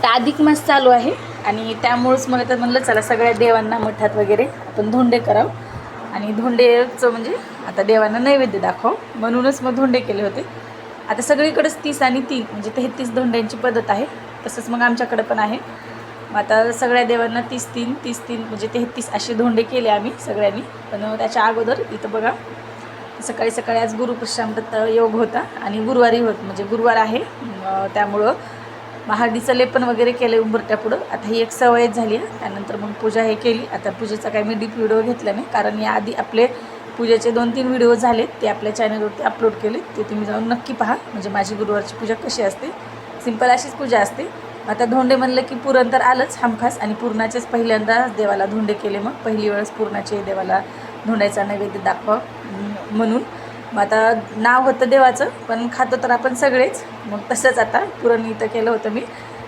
आता अधिक मास चालू आहे आणि त्यामुळेच मग आता म्हणलं चला सगळ्या देवांना मठात वगैरे आपण धोंडे करावं आणि धोंडेचं म्हणजे आता देवांना नैवेद्य दाखव म्हणूनच मग धोंडे केले होते. आता सगळीकडेच 30 आणि 3 म्हणजे 33 धोंड्यांची पद्धत आहे. तसंच मग आमच्याकडे पण आहे. मग आता सगळ्या देवांना 30-3 म्हणजे 33 असे धोंडे केले आम्ही सगळ्यांनी. पण त्याच्या अगोदर इथं बघा सकाळी सकाळी आज गुरुपुष्यामृत योग होता आणि गुरुवारी म्हणजे गुरुवार आहे त्यामुळं हळदीचं लेपन वगैरे केलं उंबरट्या पुढं. आता ही एक सवयच झाली आहे. त्यानंतर मग पूजा हे केली. आता पूजेचा काही मी डीप व्हिडिओ घेतला नाही कारण याआधी आपले पूजेचे 2-3 व्हिडिओ झालेत ते आपल्या चॅनलवरती अपलोड केले. ते तुम्ही जाऊन नक्की पहा. म्हणजे माझी गुरुवारची पूजा कशी असते, सिंपल अशीच पूजा असते. आता धोंडे म्हणलं की पुरण तर आलंच हमखास आणि पुरणाचेच पहिल्यांदा देवाला धोंडे केले. मग पहिली वेळेस पुरणाचे देवाला धोंड्याचा नैवेद्य दाखवा म्हणून. मग आता नाव होतं देवाचं पण खातो तर आपण सगळेच. मग तसंच आता पुरण इथं केलं होतं मी.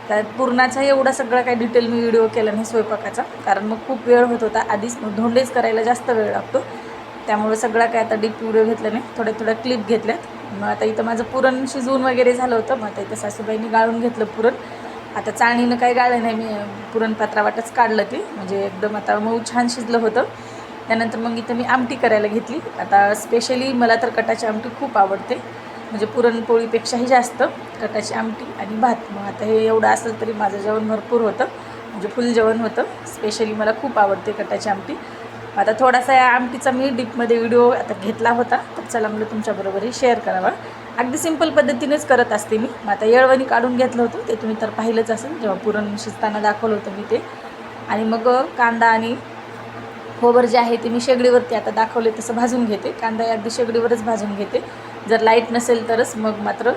तर पुरणाचा एवढा सगळा काही डिटेल मी व्हिडिओ केला नाही स्वयंपाकाचा कारण मग खूप वेळ होत होता आधीच. मग धोंडेच करायला जास्त वेळ लागतो त्यामुळे सगळा काय आता डीप व्हिडिओ घेतला नाही, थोड्या क्लिप घेतल्यात. मग आता इथं माझं पुरण शिजवून वगैरे झालं होतं. मग आता इथं सासूबाईंनी गाळून घेतलं पुरण. आता चाळणीनं काही गाळलं नाही मी, पुरणपात्रावाटच काढलं ते म्हणजे एकदम आता मऊ छान शिजलं होतं. त्यानंतर मग इथं मी आमटी करायला घेतली. आता स्पेशली मला तर कटाची आमटी खूप आवडते म्हणजे पुरणपोळीपेक्षाही जास्त कटाची आमटी आणि भात. मग आता हे एवढं असलं तरी माझं जेवण भरपूर होतं म्हणजे फुल जेवण होतं. स्पेशली मला खूप आवडते कटाची आमटी. आता थोडासा या आमटीचा मी डीपमध्ये व्हिडिओ आता घेतला होता तर चला म्हणलं तुमच्याबरोबरही शेअर करावा. अगदी सिंपल पद्धतीनेच करत असते मी. मग आता येळवणी काढून घेतलं होतं ते तुम्ही तर पाहिलंच असेल जेव्हा पुरण शिजताना दाखवलं होतं मी ते. आणि मग कांदा आणि खोबर जे आहे ते मी शेगडीवरती आता दाखवले तसं भाजून घेते. कांदा अगदी शेगडीवरच भाजून घेते. जर लाईट नसेल तरच मग मात्र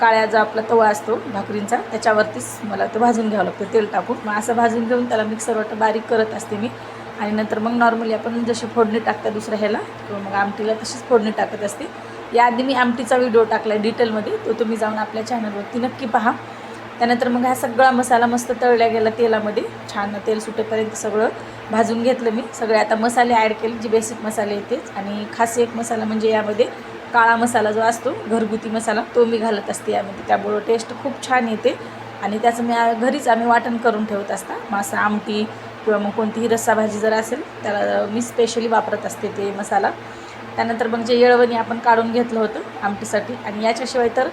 काळ्या जो आपला तवा असतो भाकरींचा त्याच्यावरतीच मला तो भाजून घ्यावं लागतं तेल टाकून. मग असं भाजून घेऊन त्याला मिक्सरवर बारीक करत असते मी. आणि नंतर मग नॉर्मली आपण जशी फोडणी टाकता दुसऱ्या ह्याला किंवा मग आमटीला तशीच फोडणी टाकत असते. याआधी मी आमटीचा व्हिडिओ टाकला आहे डिटेलमध्ये, तो तुम्ही जाऊन आपल्या चॅनलवरती नक्की पहा. त्यानंतर मग हा सगळा मसाला मस्त तळल्या गेला तेलामध्ये, छान तेल सुटेपर्यंत सगळं भाजून घेतलं मी. सगळे आता मसाले ॲड केले जे बेसिक मसाले येतेच. आणि खास एक मसाला म्हणजे यामध्ये काळा मसाला जो असतो घरगुती मसाला तो मी घालत असते यामध्ये. त्यामुळं टेस्ट खूप छान येते आणि त्याचं मी घरीच आम्ही वाटण करून ठेवत असता. मासा आमटी किंवा मग कोणतीही रस्साभाजी जर असेल त्याला मी स्पेशली वापरत असते ते मसाला. त्यानंतर मग जे येळवणी आपण काढून घेतलं होतं आमटीसाठी आणि याच्याशिवाय तर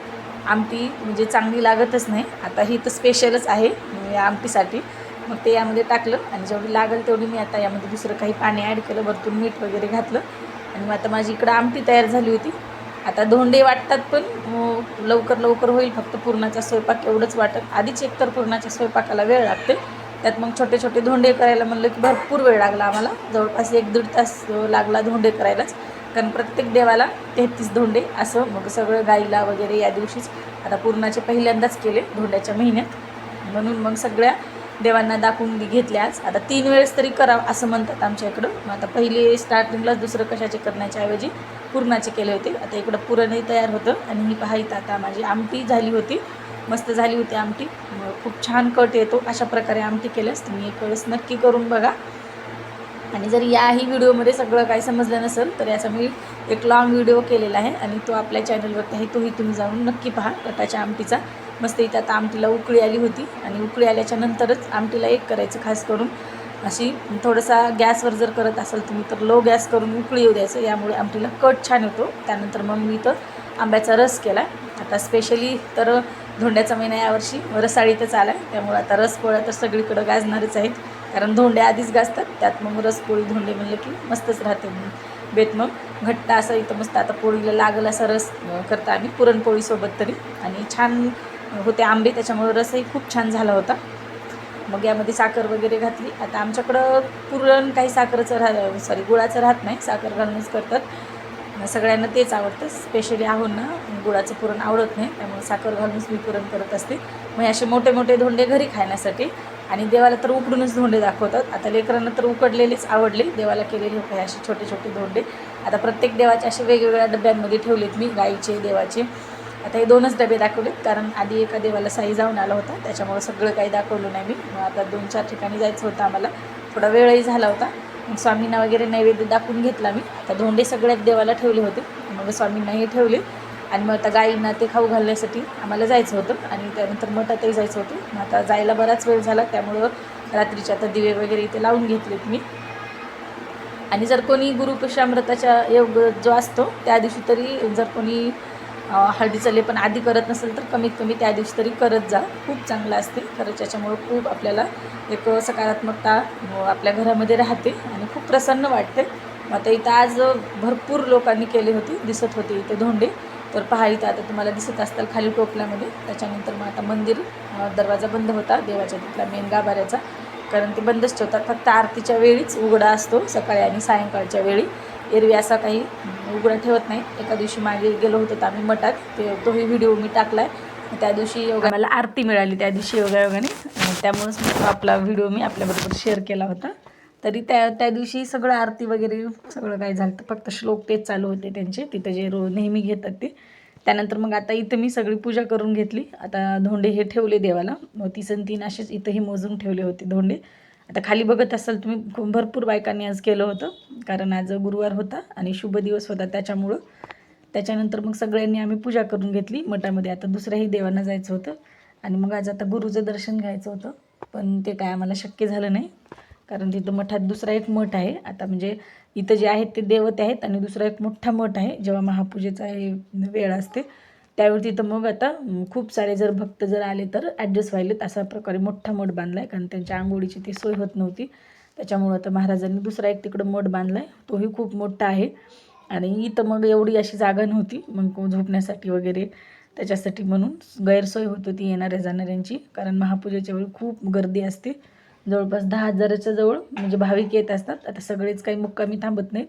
आमटी म्हणजे चांगली लागतच नाही. आता ही तर स्पेशलच आहे या आमटीसाठी. मग ते यामध्ये टाकलं आणि जेवढी लागेल तेवढी मी आता यामध्ये दुसरं काही पाणी ॲड केलं, वरतून मीठ वगैरे घातलं आणि मग आता माझी इकडं आमटी तयार झाली होती. आता धोंडे वाटतात पण लवकर होईल, फक्त पुरणाचा स्वयंपाक एवढंच वाटत. आधीच एकतर पुरणाच्या स्वयंपाकाला वेळ लागते, त्यात मग छोटे धोंडे करायला म्हणलं की भरपूर वेळ लागला आम्हाला. जवळपास 1-1.5 तास लागला धोंडे करायलाच कारण प्रत्येक देवाला 33 धोंडे असं. मग सगळं गाईला वगैरे या दिवशीच आता पुरणाचे पहिल्यांदाच केले धोंड्याच्या महिन्यात म्हणून मग सगळ्या देवांना दाखवून घेतल्या. आज आता 3 वेळेस तरी करावं असं म्हणतात आमच्या इकडं. मग आता पहिले स्टार्टिंगलाच दुसरं कशाचे करण्याच्या ऐवजी पुरणाचे केले होते. आता इकडं पुरणही तयार होतं आणि ही पहा इथं आता माझी आमटी झाली होती, मस्त झाली होती आमटी. खूप छान कट येतो अशा प्रकारे आमटी केल्यास तुम्ही एक वेळेस नक्की करून बघा. आणि जर याही व्हिडिओमध्ये सगळं काही समजलं नसेल तर याचा मी एक लॉंग व्हिडिओ केलेला आहे आणि तो आपल्या चॅनलवरती आहे, तोही तुम्ही जाऊन नक्की पहा कटाच्या आमटीचा. मस्त इथं आता आमटीला उकळी आली होती आणि उकळी आल्याच्या नंतरच आमटीला एक करायचं खास करून अशी थोडासा गॅसवर जर करत असाल तुम्ही तर लो गॅस करून उकळी येऊ द्यायचं, यामुळे आमटीला कट छान येतो. त्यानंतर मग मी इथं आंब्याचा रस केला. आता स्पेशली तर धोंड्याचा महिना यावर्षी रसाळीतच आला आहे त्यामुळे आता रसपोळ्या तर सगळीकडं गाजणारच आहेत कारण धोंडे आधीच गाजतात. त्यात मग रसपोळी धोंडे म्हणलं की मस्तच राहते बेत. मग घट्ट असं इथं मस्त आता पोळीला लागल असा रस करता आम्ही पुरणपोळीसोबत तरी. आणि छान होते आंबे त्याच्यामुळे रसही खूप छान झाला होता. मग यामध्ये साखर वगैरे घातली. आता आमच्याकडं पुरण काही साखरेचं गुळाचं राहत नाही, साखर घालूनच करतात. सगळ्यांना तेच आवडतं, स्पेशली आहोंना गुळाचं पुरण आवडत नाही त्यामुळे साखर घालूनच मी पुरण करत असते. मग असे मोठे धोंडे घरी खाण्यासाठी आणि देवाला तर उकडूनच धोंडे दाखवतात. आता लेकरांना तर उकडलेलेच आवडले, देवाला केलेले होते असे छोटे धोंडे. आता प्रत्येक देवाचे असे वेगवेगळ्या डब्यांमध्ये ठेवलेत मी, गाईचे देवाचे. आता हे 2च डबे दाखवलेत कारण आधी एका देवाला साई जाऊन आला होता त्याच्यामुळे सगळं काही दाखवलं नाही मी. मग आता 2-4 ठिकाणी जायचं होतं आम्हाला, थोडा वेळही झाला होता. मग स्वामींना वगैरे नैवेद्य दाखवून घेतला मी. आता धोंडे सगळ्यात देवाला ठेवले होते, मग स्वामींनाही ठेवले आणि मग आता गाईंना ते खाऊ घालण्यासाठी आम्हाला जायचं होतं आणि त्यानंतर मठातही जायचं होतं. मग आता जायला बराच वेळ झाला, त्यामुळं रात्रीचे आता दिवे वगैरे इथे लावून घेतलेत मी. आणि जर कोणी गुरुपुष्यामृताच्या योग जो असतो त्या दिवशी तरी जर कोणी हळदीचं लेपन आधी करत नसेल तर कमीत कमी त्या दिवशी तरी करत जा. खूप चांगलं असते खरंच, त्याच्यामुळं खूप आपल्याला एक सकारात्मकता आपल्या घरामध्ये राहते आणि खूप प्रसन्न वाटते. आता इथं आज भरपूर लोकांनी केले होते, दिसत होते इथे धोंडे. तर पहा इथं आता तुम्हाला दिसत असतील खाली टोपल्यामध्ये. त्याच्यानंतर मग आता मंदिर दरवाजा बंद होता देवाच्या तिथला मेन गाभाऱ्याचा, कारण ते बंदच ठेवतात. फक्त आरतीच्या वेळीच उघडा असतो, सकाळी आणि सायंकाळच्या वेळी. एरवी असा काही उघडा ठेवत नाही. एका दिवशी मागे गेलो होतो तर आम्ही मठात, तोही व्हिडिओ मी टाकला आहे. त्या दिवशी मला आरती मिळाली त्या दिवशी योगायोगाने, त्यामुळेच मग आपला व्हिडिओ मी आपल्याबरोबर शेअर केला होता. तरी त्या दिवशी सगळं आरती वगैरे सगळं काय झालं, फक्त श्लोक तेच चालू होते त्यांचे तिथं जे नेहमी घेतात ते. त्यानंतर मग आता इथं मी सगळी पूजा करून घेतली. आता धोंडे हे ठेवले देवाला, 3 असेच इथंही मोजून ठेवले होते धोंडे. आता खाली बघत असाल तुम्ही, भरपूर बायकांनी आज केलं होतं, कारण आज गुरुवार होता आणि शुभ दिवस होता त्याच्यामुळं. त्याच्यानंतर मग सगळ्यांनी आम्ही पूजा करून घेतली मठामध्ये. आता दुसऱ्याही देवांना जायचं होतं आणि मग आज आता गुरुचं दर्शन घ्यायचं होतं, पण ते काय आम्हाला शक्य झालं नाही, कारण तिथं मठात दुसरा एक मठ आहे. आता म्हणजे इथं जे आहेत ते देवते आहेत आणि दुसरा एक मोठा मठ आहे. जेव्हा महापूजेचा वेळ असते त्यावेळी तिथं मग आता खूप सारे जर भक्त जर आले तर ॲडजस्ट व्हायलेत, अशा प्रकारे मोठा मठ बांधला आहे, कारण त्यांच्या आंघोळीची ती सोय होत नव्हती. त्याच्यामुळं आता महाराजांनी दुसरा एक तिकडं मठ बांधला आहे, तोही खूप मोठा आहे. आणि इथं मग एवढी अशी जागा नव्हती मग झोपण्यासाठी वगैरे, त्याच्यासाठी म्हणून गैरसोय होत होती येणाऱ्या जाणाऱ्यांची, कारण महापूजेच्या वेळी खूप गर्दी असते. जवळपास 10,000च्या जवळ म्हणजे भाविक येत असतात. आता सगळेच काही मुक्कामी थांबत नाहीत,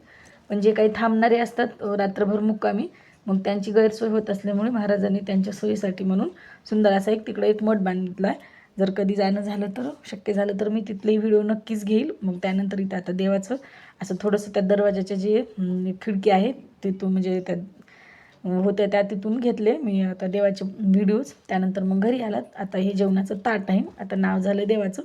पण जे काही थांबणारे असतात रात्रभर मुक्कामी, मग त्यांची गैरसोय होत असल्यामुळे महाराजांनी त्यांच्या सोयीसाठी म्हणून सुंदर असा एक तिकडे एक मठ बांधला आहे. जर कधी जाणं झालं तर, शक्य झालं तर मी तिथलेही व्हिडिओ नक्कीच घेईल. मग त्यानंतर इथं आता देवाचं असं थोडंसं त्या दरवाजाच्या जे खिडकी आहे तिथून म्हणजे त्या होत्या त्या तिथून घेतले मी आता देवाचे व्हिडिओज. त्यानंतर मग घरी आलात. आता हे जेवणाचं ताट आहे, आता नाव झालं देवाचं.